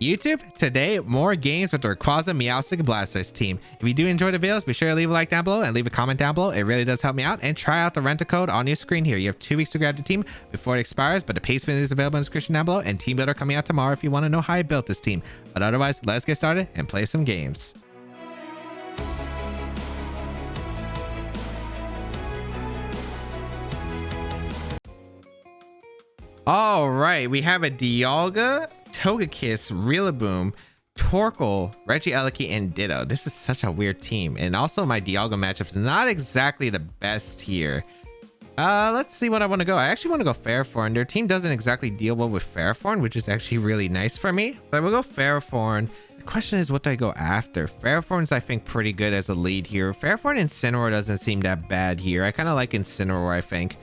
YouTube, today more games with the Rayquaza Meowstic Blastoise team. If you do enjoy the videos, be sure to leave a like down below and leave a comment down below. It really does help me out. And try out the rent a code on your screen here. You have 2 weeks to grab the team before it expires, but the payment is available in the description down below, and team builder coming out tomorrow if you want to know how I built this team. But otherwise, let's get started and play some games. All right, we have a Dialga, Togekiss, Rillaboom, Torkoal, Regieleki, and Ditto. This is such a weird team. And also my Dialga matchup is not exactly the best here. Let's see what I want to go. I actually want to go Ferrothorn. Their team doesn't exactly deal well with Ferrothorn, which is actually really nice for me. But we'll go Ferrothorn. The question is, what do I go after? Ferrothorn's, I think, pretty good as a lead here. Ferrothorn and Incineroar doesn't seem that bad here. I kind of like Incineroar, I think.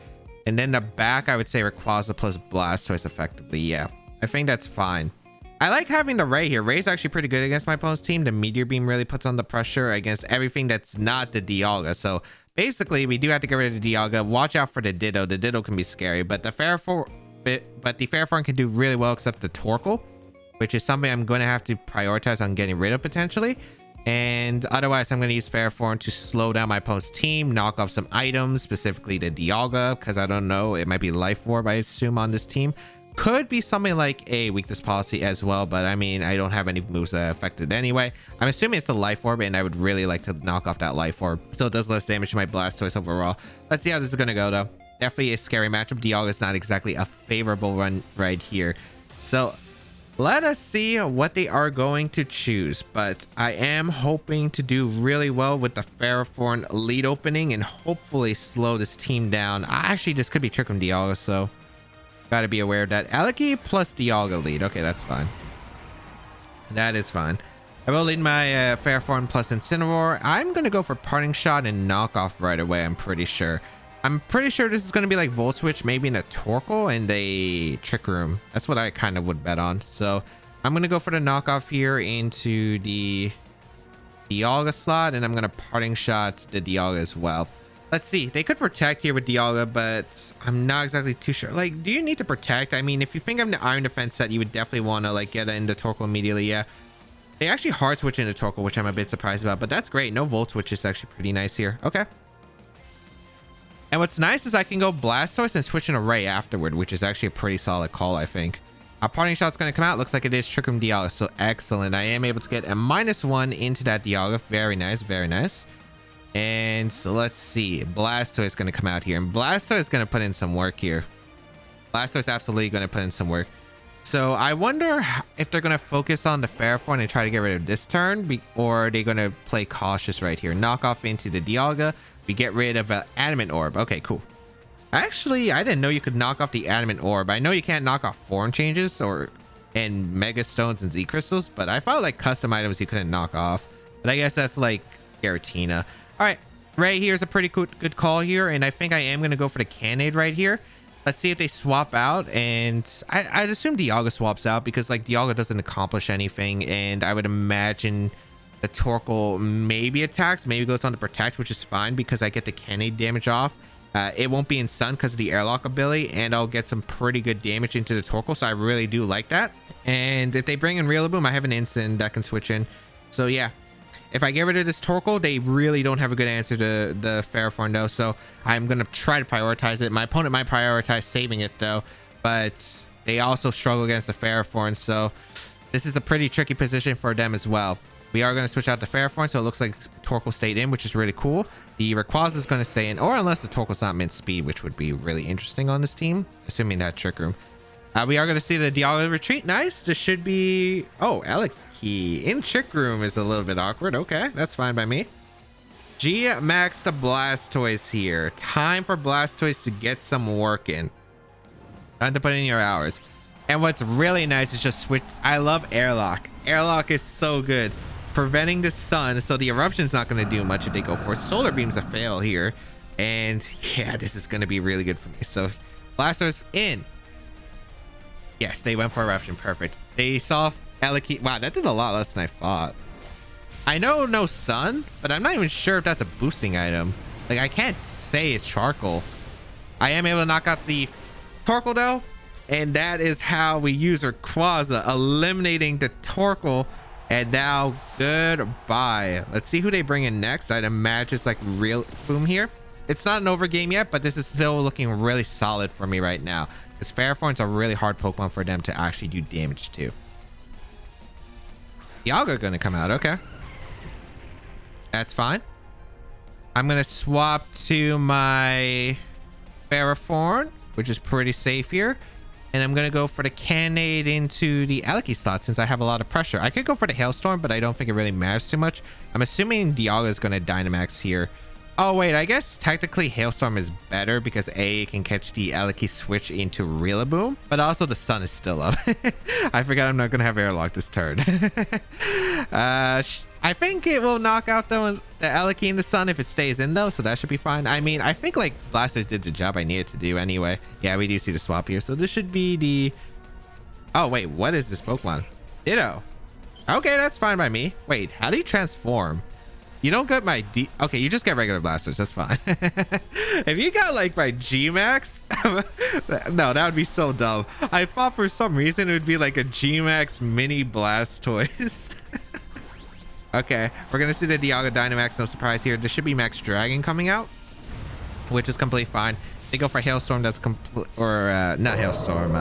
And then the back, I would say Rayquaza plus Blastoise effectively. Yeah, I think that's fine. I like having the Ray here. Ray's actually pretty good against my opponent's team. The Meteor Beam really puts on the pressure against everything that's not the Dialga. So basically, we do have to get rid of the Dialga. Watch out for the Ditto. The Ditto can be scary, but the Ferrothorn can do really well except the Torkoal, which is something I'm going to have to prioritize on getting rid of potentially. And otherwise, I'm going to use Ferrothorn to slow down my opponent's team, knock off some items, specifically the Dialga, because I don't know, it might be Life Orb, I assume, on this team. Could be something like a weakness policy as well, but I mean, I don't have any moves that affect it anyway. I'm assuming it's the Life Orb, and I would really like to knock off that Life Orb, so it does less damage to my Blastoise overall. Let's see how this is going to go, though. Definitely a scary matchup. Dialga is not exactly a favorable run right here. So let us see what they are going to choose, but I am hoping to do really well with the Ferrothorn lead opening and hopefully slow this team down. Actually, this could be Trick 'em Dialga, so gotta be aware of that. Eleki plus Dialga lead. Okay, that's fine. That is fine. I will lead my Ferrothorn plus Incineroar. I'm gonna go for Parting Shot and Knock Off right away, I'm pretty sure. I'm pretty sure this is going to be like Volt Switch, maybe in a Torkoal and a Trick Room. That's what I kind of would bet on. So I'm going to go for the knockoff here into the Dialga slot, and I'm going to Parting Shot the Dialga as well. Let's see. They could protect here with Dialga, but I'm not exactly too sure. Like, do you need to protect? I mean, if you think I'm the Iron Defense set, you would definitely want to like get into Torkoal immediately. Yeah. They actually hard switch into Torkoal, which I'm a bit surprised about, but that's great. No Volt Switch is actually pretty nice here. Okay. And what's nice is I can go Blastoise and switch in a Ray afterward, which is actually a pretty solid call, I think. Our Parting Shot's going to come out. Looks like it is Trick 'em Dialga, so excellent. I am able to get a -1 into that Dialga. Very nice, very nice. And so let's see. Blastoise is going to come out here, and Blastoise is going to put in some work here. Blastoise absolutely going to put in some work. So I wonder if they're going to focus on the Ferrothorn and try to get rid of this turn, or are they going to play cautious right here? Knock off into the Dialga. We get rid of an Adamant Orb. Okay, cool. Actually, I didn't know you could knock off the Adamant Orb. I know you can't knock off form changes and Mega Stones and Z Crystals, but I felt like custom items you couldn't knock off. But I guess that's like Giratina. All right, Ray here's a pretty good call here, and I think I am going to go for the Cannade right here. Let's see if they swap out, and I'd assume Dialga swaps out because like Dialga doesn't accomplish anything, and I would imagine the Torkoal maybe attacks, maybe goes on to protect, which is fine because I get the Cannade damage off. It won't be in stun because of the airlock ability, and I'll get some pretty good damage into the Torkoal, so I really do like that. And if they bring in Rillaboom, I have an instant that can switch in. So yeah, if I get rid of this Torkoal, they really don't have a good answer to the Ferrothorn though, so I'm going to try to prioritize it. My opponent might prioritize saving it though, but they also struggle against the Ferrothorn, so this is a pretty tricky position for them as well. We are going to switch out the Ferrothorn, so it looks like Torkoal stayed in, which is really cool. The Rayquaza is going to stay in, or unless the Torkoal's not mint speed, which would be really interesting on this team, assuming that Trick Room. We are going to see the Dialga retreat. Nice. This should be... Oh, Eleki in Trick Room is a little bit awkward. Okay, that's fine by me. G-Max the Blastoise here. Time for Blastoise to get some work in. Time to put in your hours. And what's really nice is just switch... I love Airlock. Airlock is so good. Preventing the sun, so the Eruption's not going to do much if they go for it. Solar Beam's a fail here, and yeah, this is going to be really good for me. So Blastoise in. Yes, they went for Eruption. Perfect. They saw Eleki. Wow, that did a lot less than I thought. I know no sun, but I'm not even sure if that's a boosting item. Like, I can't say it's Charcoal. I am able to knock out the Torkoal though. And that is how we use Rayquaza, eliminating the Torkoal. And now goodbye. Let's see who they bring in next. I'd imagine it's like real boom here. It's not an over game yet, but this is still looking really solid for me right now, because Ferrothorn's a really hard Pokemon for them to actually do damage to. Dialga gonna come out. Okay, that's fine. I'm gonna swap to my Ferrothorn, which is pretty safe here. And I'm going to go for the Cannade into the Aleki slot since I have a lot of pressure. I could go for the Hailstorm, but I don't think it really matters too much. I'm assuming Dialga is going to Dynamax here. Oh, wait. I guess technically Hailstorm is better because A, can catch the Aleki switch into Rillaboom. But also the sun is still up. I forgot I'm not going to have Airlock this turn. I think it will knock out the Aleki in the sun if it stays in though, so that should be fine. I mean, I think like Blastoise did the job I needed to do anyway. Yeah, we do see the swap here, so this should be the... Oh wait, what is this Pokemon? Ditto. Okay, that's fine by me. Wait, how do you transform? You don't get my Okay, you just get regular Blastoise, that's fine. If you got like my Gmax, no, that would be so dumb. I thought for some reason it would be like a Gmax mini Blastoise. Okay, we're gonna see the Dialga Dynamax, no surprise here. There should be Max Dragon coming out, which is completely fine. They go for Hailstorm, that's complete, or not Hailstorm.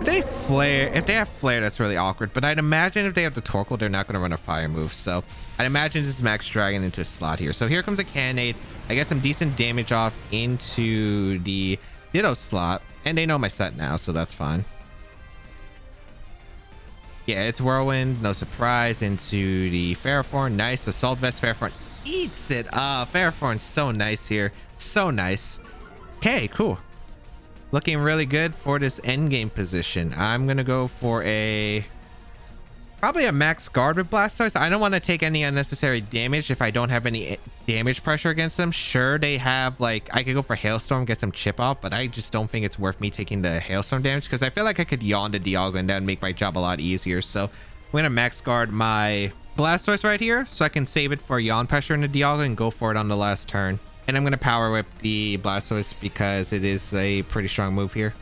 If they have Flare, that's really awkward. But I'd imagine if they have the Torkoal, they're not gonna run a Fire move. So I'd imagine this is Max Dragon into a slot here. So here comes a Cannade. I get some decent damage off into the Ditto slot, and they know my set now, so that's fine. Yeah, it's Whirlwind, no surprise, into the Ferrothorn. Nice. Assault Vest. Ferrothorn eats it up. Ferrothorn's so nice here. So nice. Okay, cool. Looking really good for this endgame position. I'm going to go for probably a max guard with Blastoise. I don't want to take any unnecessary damage if I don't have any damage pressure against them. Sure, they have like, I could go for Hailstorm, get some chip off, but I just don't think it's worth me taking the Hailstorm damage because I feel like I could Yawn the Dialga and that would make my job a lot easier. So I'm going to max guard my Blastoise right here so I can save it for Yawn pressure in the Dialga and go for it on the last turn. And I'm going to Power Whip the Blastoise because it is a pretty strong move here.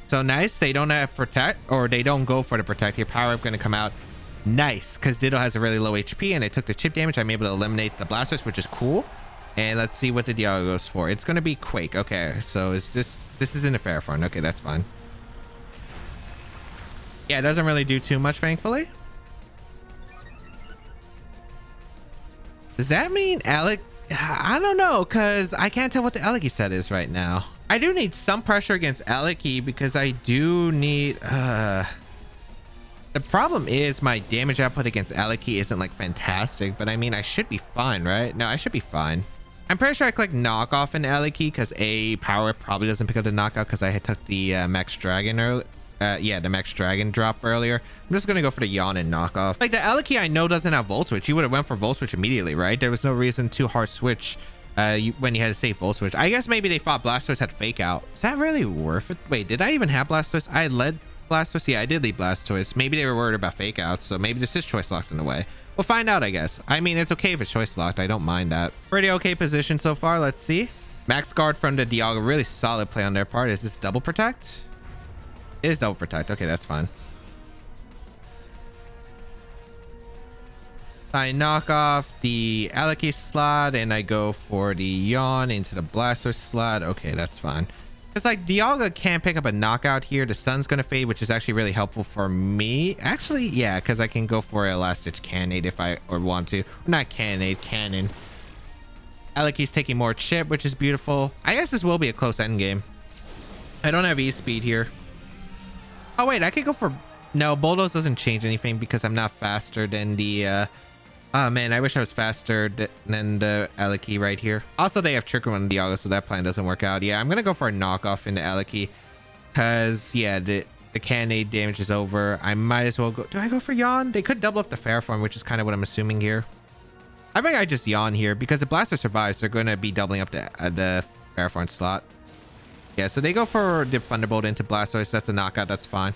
So nice. They don't have Protect, or they don't go for the Protect here. Power Up going to come out. Nice, because Ditto has a really low HP and I took the chip damage. I'm able to eliminate the Blastoise, which is cool. And let's see what the Dialga goes for. It's going to be Quake. Okay, so is this is in the Ferrothorn. Okay, that's fine. Yeah, it doesn't really do too much, thankfully. Does that mean Alec? I don't know, because I can't tell what the Aleki set is right now. I do need some pressure against Aleki because I do need... The problem is my damage output against Aleki isn't like fantastic, but I mean, I should be fine, right? No, I should be fine. I'm pretty sure I clicked knockoff in Aleki because Power probably doesn't pick up the knockout because I had took the Max Dragon earlier. Yeah, the Max Dragon drop earlier. I'm just gonna go for the Yawn and knockoff. Like the Aleki I know doesn't have Volt Switch. You would have went for Volt Switch immediately, right? There was no reason to hard switch when you had to save Volt Switch. I guess maybe they thought Blastoise had Fake Out. Is that really worth it? Wait, did I even have Blastoise? I led Blastoise? Yeah, I did lead Blastoise. Maybe they were worried about Fake Out, so maybe this is choice locked in a way. We'll find out, I guess. I mean, it's okay if it's choice locked. I don't mind that. Pretty okay position so far. Let's see. Max guard from the Dialga. Really solid play on their part. Is this double protect? It is double protect. Okay, that's fine. I knock off the Aleki slot and I go for the Yawn into the Blastoise slot. Okay, that's fine. It's like Dialga can't pick up a knockout here. The sun's gonna fade, which is actually really helpful for me. Actually, yeah, because I can go for a last ditch Cannade if I want to. Or not Cannade, Cannon. Aleki's taking more chip, which is beautiful. I guess this will be a close end game. I don't have E-speed here. Oh wait, I could go for... No, Bulldoze doesn't change anything because I'm not faster than the... Oh man, I wish I was faster than the Aleki right here. Also, they have Trick Room on Dialga, so that plan doesn't work out. Yeah, I'm gonna go for a knockoff into Aleki. Because, yeah, the Cannade damage is over. I might as well go... Do I go for Yawn? They could double up the Ferrothorn, which is kind of what I'm assuming here. I think I just Yawn here because if Blastoise survives, they're going to be doubling up the Ferrothorn slot. Yeah, so they go for the Thunderbolt into Blastoise. That's a knockout. That's fine.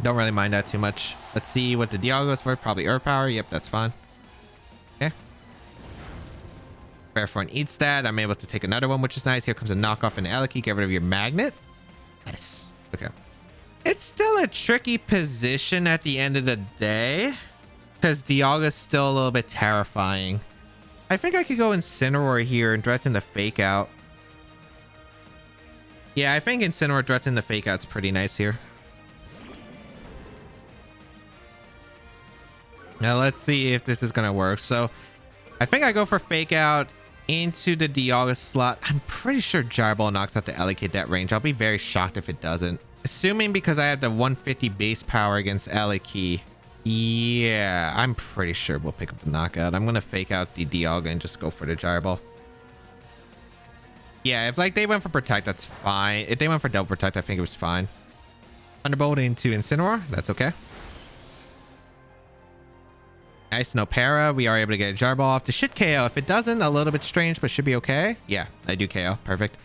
Don't really mind that too much. Let's see what the Dialga goes for. Probably Earth Power. Yep, that's fine. Okay. Ferrothorn eats that. I'm able to take another one, which is nice. Here comes a knockoff into Aleki. Get rid of your Magnet. Nice. Okay. It's still a tricky position at the end of the day because Dialga's still a little bit terrifying. I think I could go Incineroar here and threaten the fake out. Yeah, I think Incineroar threaten the fake out's pretty nice here. Now let's see if this is gonna work. So I think I go for fake out into the Dialga slot. I'm pretty sure Gyro Ball knocks out the Elekid that range. I'll be very shocked if it doesn't. Assuming because I have the 150 base power against Elekid. Yeah, I'm pretty sure we'll pick up the knockout. I'm gonna fake out the Dialga and just go for the Gyro Ball. Yeah, if like they went for Protect, that's fine. If they went for Double Protect, I think it was fine. Thunderbolt into Incineroar, that's okay. Nice, no para. We are able to get a Gyro Ball off. This should KO. If it doesn't, a little bit strange, but should be okay. Yeah, I do KO. Perfect.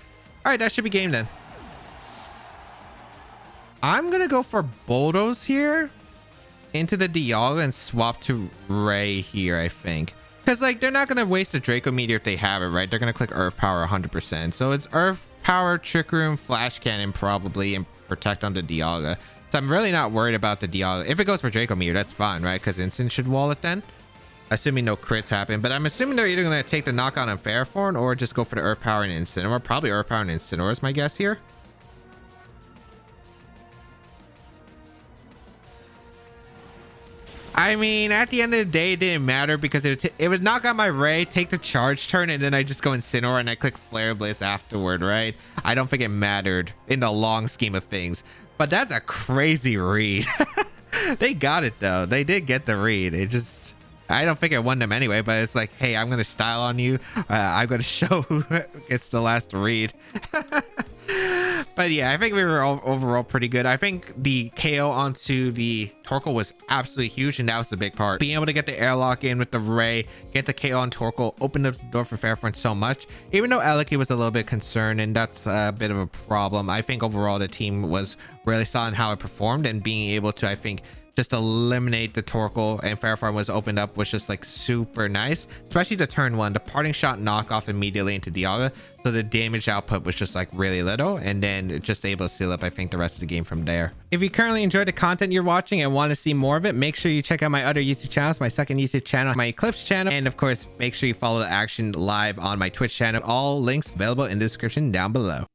All right, that should be game then. I'm gonna go for Bulldoze here into the Dialga and swap to Ray here, I think. Because like they're not gonna waste a Draco Meteor if they have it, right? They're gonna click Earth Power 100%. So it's Earth Power, Trick Room, Flash Cannon probably, and Protect on the Dialga. So I'm really not worried about the Dialga. If it goes for Draco Meteor, that's fine, right? Because Instant should wall it then. Assuming no crits happen. But I'm assuming they're either going to take the knockout on Ferrothorn or just go for the Earth Power and Incineroar. Probably Earth Power and Incineroar is my guess here. I mean, at the end of the day, it didn't matter because it would knock out my Ray, take the charge turn, and then I just go Incineroar and I click Flare Blitz afterward, right? I don't think it mattered in the long scheme of things. But that's a crazy read. They got it though. They did get the read. It just, I don't think I won them anyway, but it's like, hey, I'm gonna style on you. I'm gonna show who gets the last read. But yeah, I think we were overall pretty good. I think the KO onto the Torkoal was absolutely huge, and that was the big part. Being able to get the airlock in with the Ray, get the KO on Torkoal, opened up the door for Ferrothorn so much. Even though Elekid was a little bit concerned, and that's a bit of a problem, I think overall the team was really solid in how it performed, and being able to, I think, just eliminate the Torkoal and Ferrothorn was opened up was just like super nice, especially the turn one, the parting shot knockoff immediately into Dialga, so the damage output was just like really little, and then just able to seal up, I think, the rest of the game from there. If you currently enjoyed the content you're watching and want to see more of it, make sure you check out my other YouTube channels, my second YouTube channel, my Eclipse channel, and of course make sure you follow the action live on my Twitch channel. All links available in the description down below.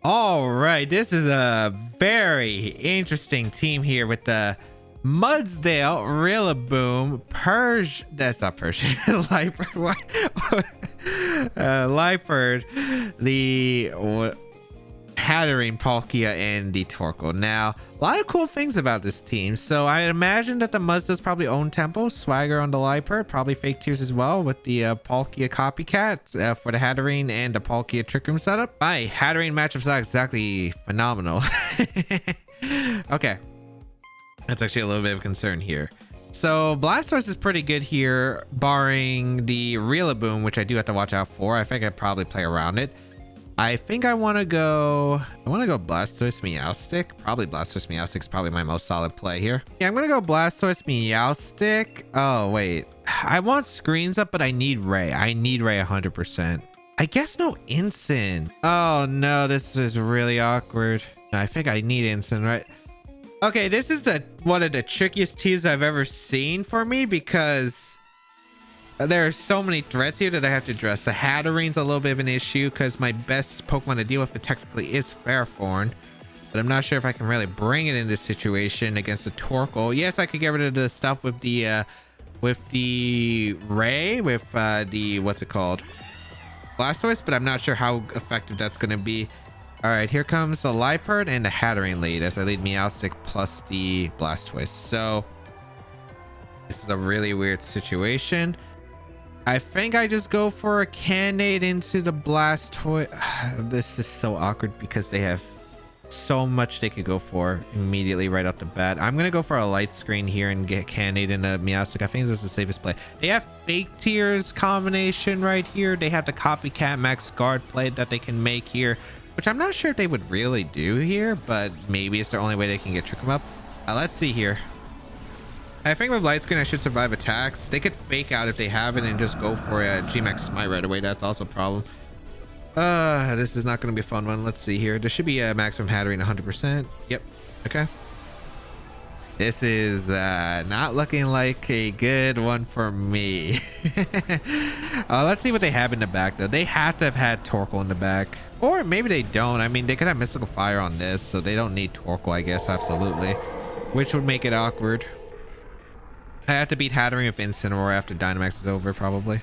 All right, this is a very interesting team here with the Mudsdale, Rillaboom, Purge. That's not Purge. Liepard. Liepard, the Hatterene, Palkia, and the Torkoal. Now, a lot of cool things about this team. So I imagine that the Mudsdale's probably own Tempo, Swagger on the Liepard, probably Fake Tears as well with the Palkia copycat for the Hatterene and the Palkia Trick Room setup. My Hatterene matchup's not exactly phenomenal. Okay. That's actually a little bit of concern here. So Blastoise is pretty good here, barring the Rillaboom, which I do have to watch out for. I think I'd probably play around it. I think I want to go Blastoise Meowstic. Probably Blastoise Meowstic is probably my most solid play here. Yeah, I'm going to go Blastoise Meowstic. Oh, wait. I want screens up, but I need Ray. I need Ray 100%. I guess no Incin. Oh, no, this is really awkward. No, I think I need Incin, right? Okay, this is one of the trickiest teams I've ever seen for me because there are so many threats here that I have to address. The Hatterene's a little bit of an issue because my best Pokemon to deal with it technically is Ferrothorn, but I'm not sure if I can really bring it in this situation against the Torkoal. Yes, I could get rid of the stuff with the Ray, with the what's it called, Blastoise, but I'm not sure how effective that's going to be. All right, here comes the Liepard and the Hatterene lead as I lead Meowstic plus the Blastoise. So this is a really weird situation. I think I just go for a Cannonade into the Blastoise. This is so awkward because they have so much they could go for immediately right off the bat. I'm going to go for a Light Screen here and get Cannonade into Meowstic. I think this is the safest play. They have Fake Tears combination right here. They have the Copycat Max Guard play that they can make here, which I'm not sure if they would really do here, but maybe it's their only way they can get Trick 'em up. Let's see here. I think with Light Screen, I should survive attacks. They could fake out if they have it and just go for a Gmax Smite right away. That's also a problem. This is not going to be a fun one. Let's see here. There should be a maximum Hatterene 100%. Yep. Okay. This is not looking like a good one for me. Let's see what they have in the back, though. They have to have had Torkoal in the back. Or maybe they don't. I mean, they could have Mystical Fire on this, so they don't need Torkoal, I guess. Absolutely. Which would make it awkward. I have to beat Hatterene with Incineroar after Dynamax is over, probably.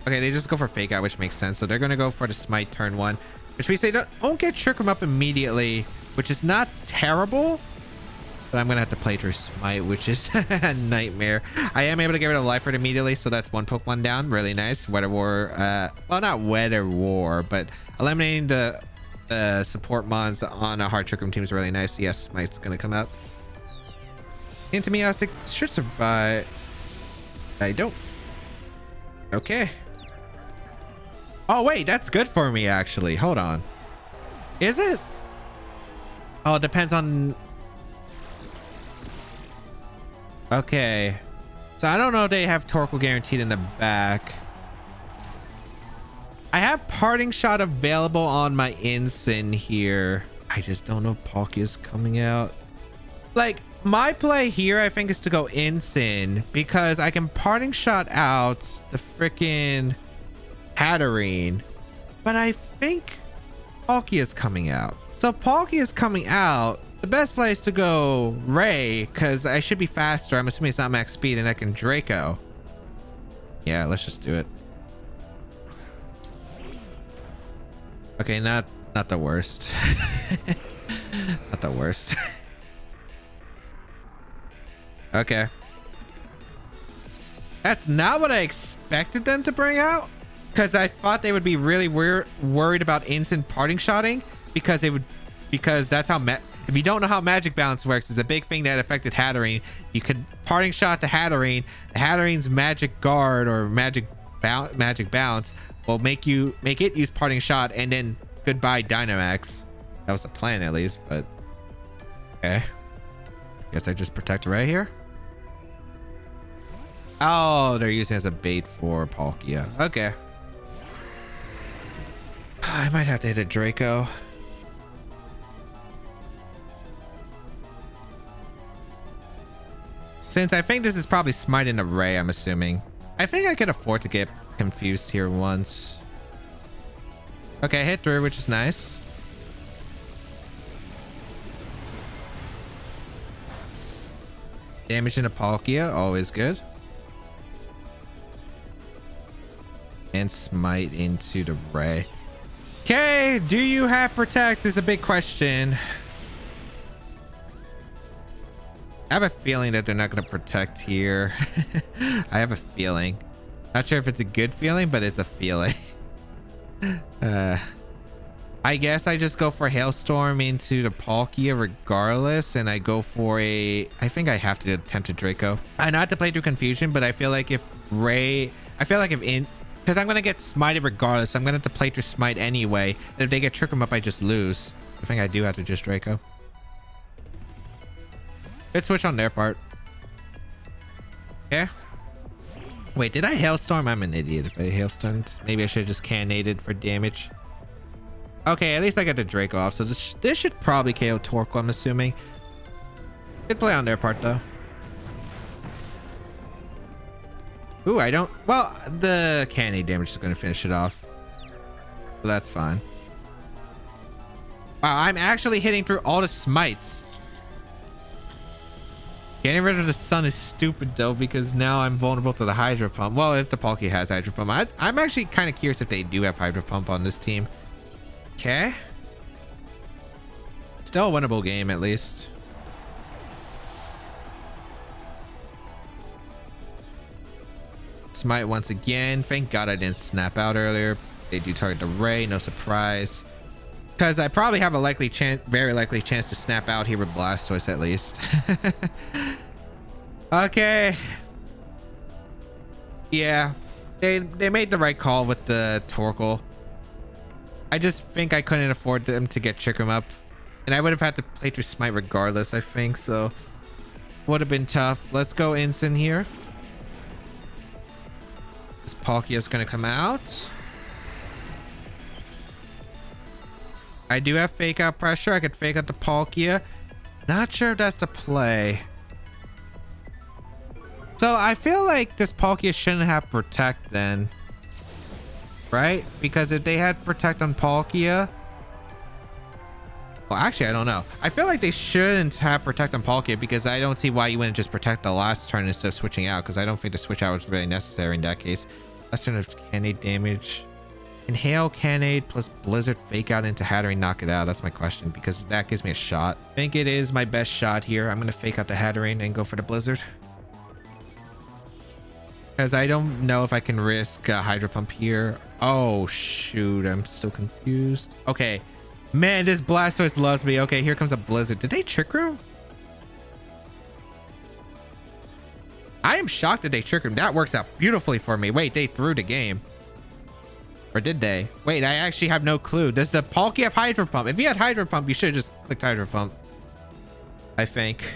Okay, they just go for Fake Out, which makes sense. So they're going to go for the Smite turn 1. Which means they don't get Trick Room up immediately, which is not terrible. But I'm going to have to play through Smite, which is a nightmare. I am able to get rid of Life Orb immediately, so that's one Pokemon down. Really nice. Weather War. Well, not Weather War, but eliminating the support mons on a hard Trick Room team is really nice. Yes, Smite's going to come out. Into Meowstic should survive. I don't. Okay. Oh, wait. That's good for me, actually. Hold on. Is it? Oh, it depends on... Okay, so I don't know if they have Torkoal guaranteed in the back. I have Parting Shot available on my Incin here. I just don't know if Palkia's coming out. Like, my play here, I think, is to go Incin because I can Parting Shot out the freaking Hatterene, but I think Palkia's coming out. So if Palkia's coming out, the best place to go Ray, because I should be faster. I'm assuming it's not max speed, and I can Draco. Yeah, let's just do it. Okay, not the worst. Not the worst. Okay. That's not what I expected them to bring out, because I thought they would be really worried about instant parting shotting, because that's how if you don't know how magic balance works, it's a big thing that affected Hatterene. You could parting shot to Hatterene. Hatterene's magic guard or magic bounce will make it use parting shot, and then goodbye Dynamax. That was the plan, at least, but okay. Guess I just protect right here. Oh, they're using it as a bait for Palkia. Okay. I might have to hit a Draco. Since I think this is probably Smite and Array, I'm assuming. I think I could afford to get confused here once. Okay, hit through, which is nice. Damage into Palkia, always good. And Smite into the Ray. Okay, do you have Protect is a big question. I have a feeling that they're not going to Protect here. I have a feeling. Not sure if it's a good feeling, but it's a feeling. I guess I just go for Hailstorm into the Palkia regardless, and I go for a... I think I have to attempt a Draco. I know I have to play through Confusion, but I feel like if Ray... I feel like if in... Because I'm going to get Smited regardless. I'm going to have to play through Smite anyway. And if they get Trick 'em Up, I just lose. I think I do have to just Draco. Good switch on their part. Okay. Wait, did I Hailstorm? I'm an idiot if I Hailstormed. Maybe I should have just Cannonaded for damage. Okay, at least I got the Draco off. So this should probably KO Torkoal, I'm assuming. Good play on their part, though. Ooh, I don't... Well, the Cannonade damage is going to finish it off. So that's fine. Wow, I'm actually hitting through all the Smites. Getting rid of the Sun is stupid, though, because now I'm vulnerable to the Hydro Pump. Well, if the Palkia has Hydro Pump. I'm actually kind of curious if they do have Hydro Pump on this team. Okay. Still a winnable game, at least. Smite once again. Thank God I didn't snap out earlier. They do target the Ray, no surprise. Because I probably have a likely chance, very likely chance to snap out here with Blastoise at least. Okay. Yeah, they made the right call with the Torkoal. I just think I couldn't afford them to get Trick 'em Up, and I would have had to play through Smite regardless. I think so. Would have been tough. Let's go Incin here. This Palkia is going to come out. I do have fake out pressure. I could fake out the Palkia. Not sure if that's the play. So I feel like this Palkia shouldn't have protect then. Right? Because if they had protect on Palkia. Well, actually, I don't know. I feel like they shouldn't have protect on Palkia because I don't see why you wouldn't just protect the last turn instead of switching out, because I don't think the switch out was really necessary in that case. Last turn of Cannade damage. Inhale Cannade plus Blizzard fake out into Hatterene, knock it out. That's my question, because that gives me a shot. I think it is my best shot here. I'm going to fake out the Hatterene and go for the Blizzard. Because I don't know if I can risk Hydro Pump here. Oh, shoot. I'm still confused. Okay. Man, this Blastoise loves me. Okay, here comes a Blizzard. Did they Trick Room? I am shocked that they Trick Room. That works out beautifully for me. Wait, they threw the game. Or did they? Wait, I actually have no clue. Does the Palkia have Hydro Pump? If you had Hydro Pump, you should have just clicked Hydro Pump. I think.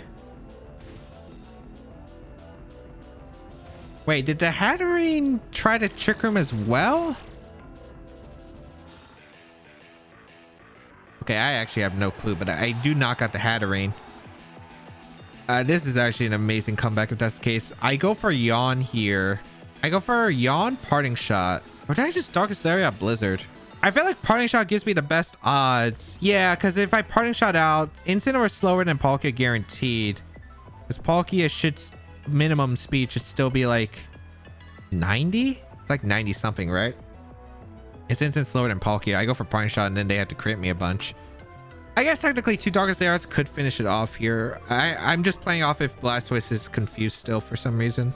Wait, did the Hatterene try to Trick Room as well? Okay, I actually have no clue, but I do knock out the Hatterene. This is actually an amazing comeback if that's the case. I go for Yawn here. I go for Yawn, Parting Shot. Or did I just Darkest Lariat Blizzard? I feel like Parting Shot gives me the best odds. Yeah, because if I Parting Shot out, Incineroar is slower than Palkia guaranteed. Because Palkia should, minimum speed should still be like 90? It's like 90 something, right? It's instant slower than Palkia. I go for Parting Shot and then they have to crit me a bunch. I guess technically 2 Darkest Lariats could finish it off here. I'm just playing off if Blastoise is confused still for some reason.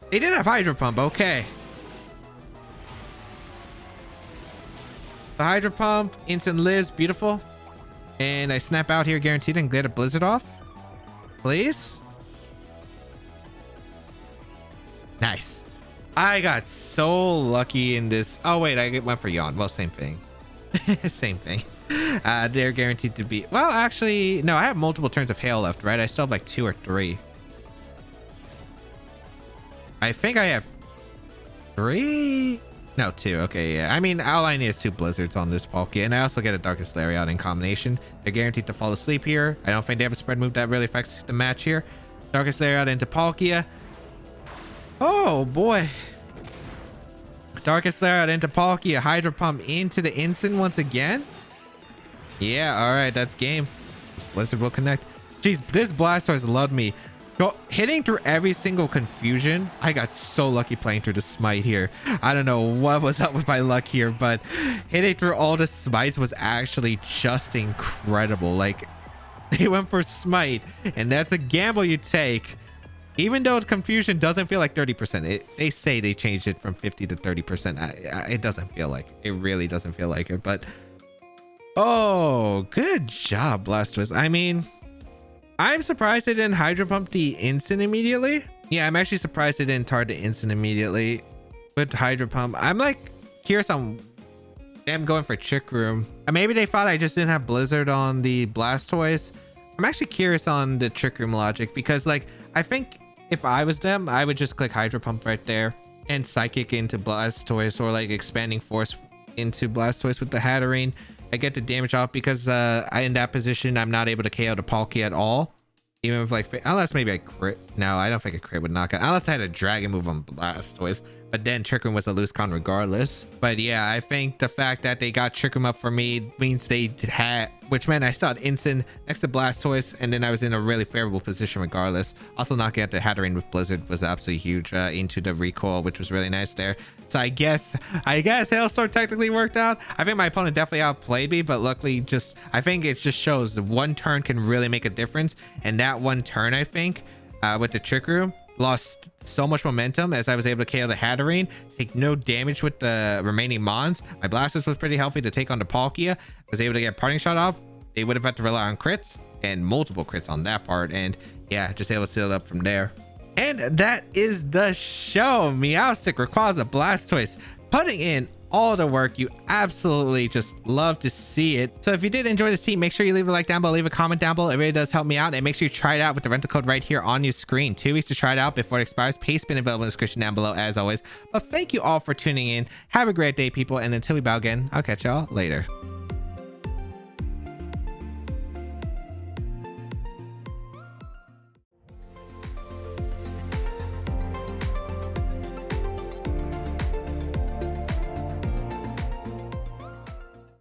They did have Hydro Pump. Okay. The Hydro Pump instant lives. Beautiful. And I snap out here guaranteed and get a Blizzard off. Please. Nice. I got so lucky in this. Oh, wait. I went for Yawn. Well, same thing. Same thing. They're guaranteed to be. Well, actually, no. I have multiple turns of Hail left, right? I still have like 2 or 3. I think I have 3. No, 2. Okay, yeah. I mean, all I need is 2 Blizzards on this Palkia, and I also get a Darkest Lariat in combination. They're guaranteed to fall asleep here. I don't think they have a spread move that really affects the match here. Darkest Lariat into Palkia. Oh boy. Darkest Lariat into Palkia. Hydro Pump into the Incin once again. Yeah, all right, that's game. This Blizzard will connect. Jeez, this Blastoise loved me. Hitting through every single confusion. I got so lucky playing through the Smite here. I don't know what was up with my luck here, but hitting through all the Smites was actually just incredible. Like, they went for Smite, and that's a gamble you take. Even though confusion doesn't feel like 30%. They say they changed it from 50 to 30%. It doesn't feel like it. It really doesn't feel like it, but oh, good job, Blastoise. I mean, I'm surprised they didn't Hydro Pump the Incin immediately. Yeah, I'm actually surprised they didn't tar the Incin immediately with Hydro Pump. I'm like curious on them going for Trick Room. Maybe they thought I just didn't have Blizzard on the Blastoise. I'm actually curious on the Trick Room logic because, like, I think if I was them, I would just click Hydro Pump right there and Psychic into Blastoise, or like Expanding Force into Blastoise with the Hatterene. I get the damage off because in that position, I'm not able to KO the Palkia at all. Even if, like, unless maybe I crit. No, I don't think a crit would knock out. Unless I had a Dragon move on Blastoise. But then Trick Room was a loose con regardless. But yeah, I think the fact that they got Trick Room up for me means they had, which meant I saw an Incin next to Blastoise, and then I was in a really favorable position regardless. Also knocking out the Hatterene with Blizzard was absolutely huge into the recoil, which was really nice there. So I guess Hailstorm technically worked out. I think my opponent definitely outplayed me, but luckily I think it just shows that one turn can really make a difference. And that one turn, I think, with the Trick Room, lost so much momentum as I was able to KO the Hatterene, take no damage with the remaining Mons. My Blastoise was pretty healthy to take on the Palkia. Was able to get Parting Shot off. They would have had to rely on crits, and multiple crits on that part. And yeah, just able to seal it up from there. And that is the show. Meowstic, Rayquaza, Blastoise, putting in all the work. You absolutely just love to see it. So if you did enjoy this team, make sure you leave a like down below, leave a comment down below. It really does help me out. And make sure you try it out with the rental code right here on your screen. 2 weeks to try it out before it expires. Paste been available in the description down below as always. But thank you all for tuning in. Have a great day, people. And until we bow again, I'll catch y'all later.